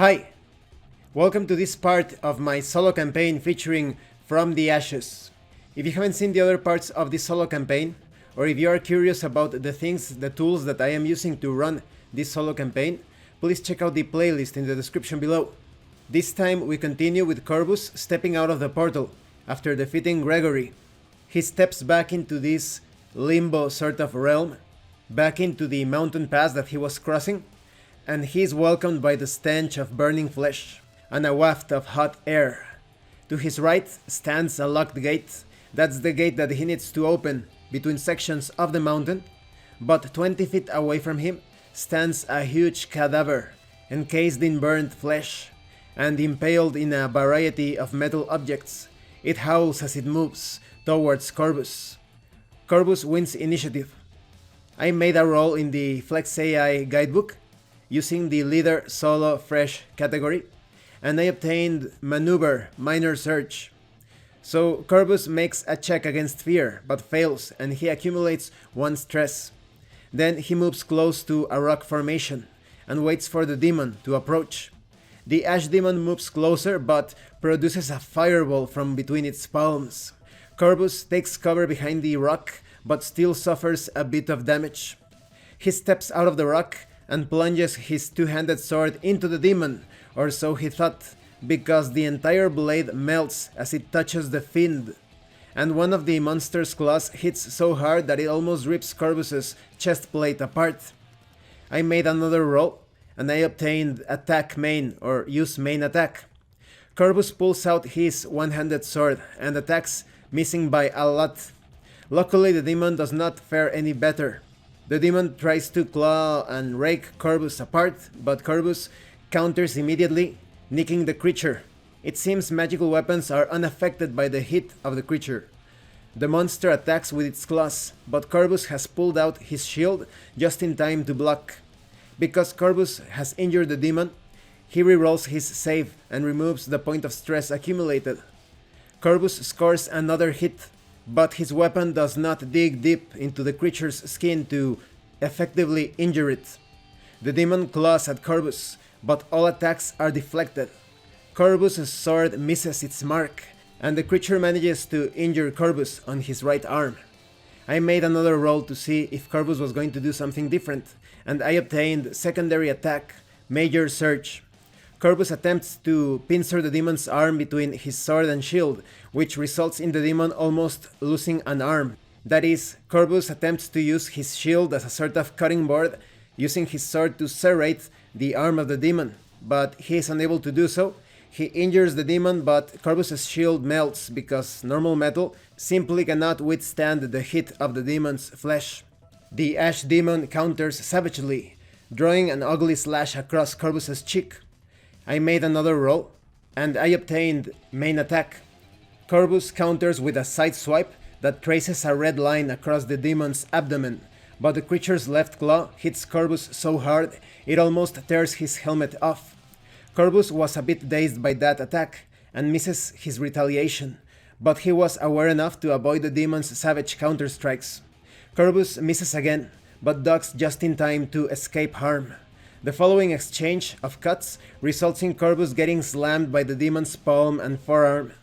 Hi! Welcome to this part of my solo campaign featuring From the Ashes. If you haven't seen the other parts of this solo campaign, or if you are curious about the tools that I am using to run this solo campaign, please check out the playlist in the description below. This time we continue with Corvus stepping out of the portal after defeating Gregory. He steps back into this limbo sort of realm, back into the mountain pass that he was crossing, and he is welcomed by the stench of burning flesh and a waft of hot air. To his right stands a locked gate. That's the gate that he needs to open between sections of the mountain, but 20 feet away from him stands a huge cadaver encased in burnt flesh and impaled in a variety of metal objects. It howls as it moves towards Corvus. Corvus wins initiative. I made a roll in the Flex AI Guidebook using the Leader Solo Fresh category, and I obtained Maneuver Minor Surge. So Corvus makes a check against fear, but fails, and he accumulates 1 stress. Then he moves close to a rock formation and waits for the demon to approach. The Ash Demon moves closer but produces a fireball from between its palms. Corvus takes cover behind the rock but still suffers a bit of damage. He steps out of the rock and plunges his two-handed sword into the demon, or so he thought, because the entire blade melts as it touches the fiend, and one of the monster's claws hits so hard that it almost rips Corvus's chest plate apart. I made another roll, and I obtained Attack Main, or Use Main Attack. Corvus pulls out his one-handed sword and attacks, missing by a lot. Luckily, the demon does not fare any better. The demon tries to claw and rake Corvus apart, but Corvus counters immediately, nicking the creature. It seems magical weapons are unaffected by the hit of the creature. The monster attacks with its claws, but Corvus has pulled out his shield just in time to block. Because Corvus has injured the demon, he rerolls his save and removes the point of stress accumulated. Corvus scores another hit, but his weapon does not dig deep into the creature's skin to effectively injure it. The demon claws at Corvus, but all attacks are deflected. Corvus' sword misses its mark, and the creature manages to injure Corvus on his right arm. I made another roll to see if Corvus was going to do something different, and I obtained Secondary Attack, Major Surge. Corvus attempts to pincer the demon's arm between his sword and shield, which results in the demon almost losing an arm. That is, Corvus attempts to use his shield as a sort of cutting board, using his sword to serrate the arm of the demon, but he is unable to do so. He injures the demon, but Corvus' shield melts because normal metal simply cannot withstand the hit of the demon's flesh. The Ash Demon counters savagely, drawing an ugly slash across Corvus' cheek. I made another roll, and I obtained Main Attack. Corvus counters with a side swipe that traces a red line across the demon's abdomen, but the creature's left claw hits Corvus so hard it almost tears his helmet off. Corvus was a bit dazed by that attack and misses his retaliation, but he was aware enough to avoid the demon's savage counterstrikes. Corvus misses again, but ducks just in time to escape harm. The following exchange of cuts results in Corvus getting slammed by the demon's palm and forearm,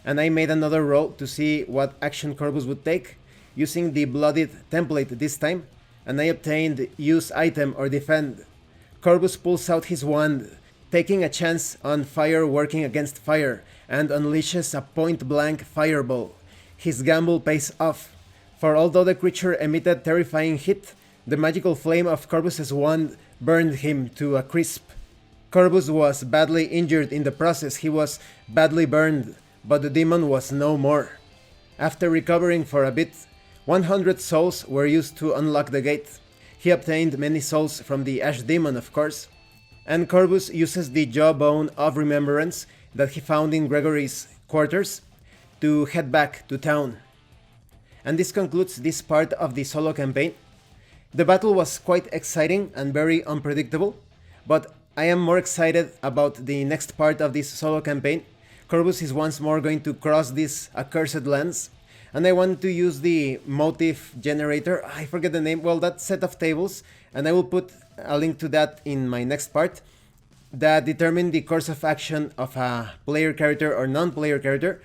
and I made another roll to see what action Corvus would take, using the bloodied template this time, and I obtained Use Item or Defend. Corvus pulls out his wand, taking a chance on fire working against fire, and unleashes a point-blank fireball. His gamble pays off, for although the creature emitted terrifying hit, the magical flame of Corvus' wand burned him to a crisp. Corvus was badly injured in the process. He was badly burned, but the demon was no more. After recovering for a bit, 100 souls were used to unlock the gate. He obtained many souls from the Ash Demon, of course, and Corvus uses the Jawbone of Remembrance that he found in Gregory's quarters to head back to town. And this concludes this part of the solo campaign. The battle was quite exciting and very unpredictable, but I am more excited about the next part of this solo campaign. Corvus is once more going to cross this accursed lands, and I want to use the motif generator, I forget the name, well, that set of tables, and I will put a link to that in my next part, that determine the course of action of a player character or non-player character,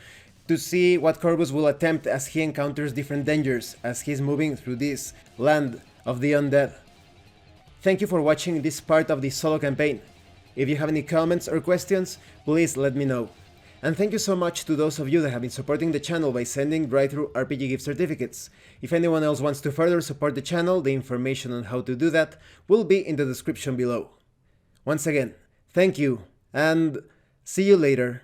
to see what Corvus will attempt as he encounters different dangers as he's moving through this land of the undead. Thank you for watching this part of the solo campaign. If you have any comments or questions, please let me know. And thank you so much to those of you that have been supporting the channel by sending drive-thru RPG gift certificates. If anyone else wants to further support the channel, the information on how to do that will be in the description below. Once again, thank you, and see you later.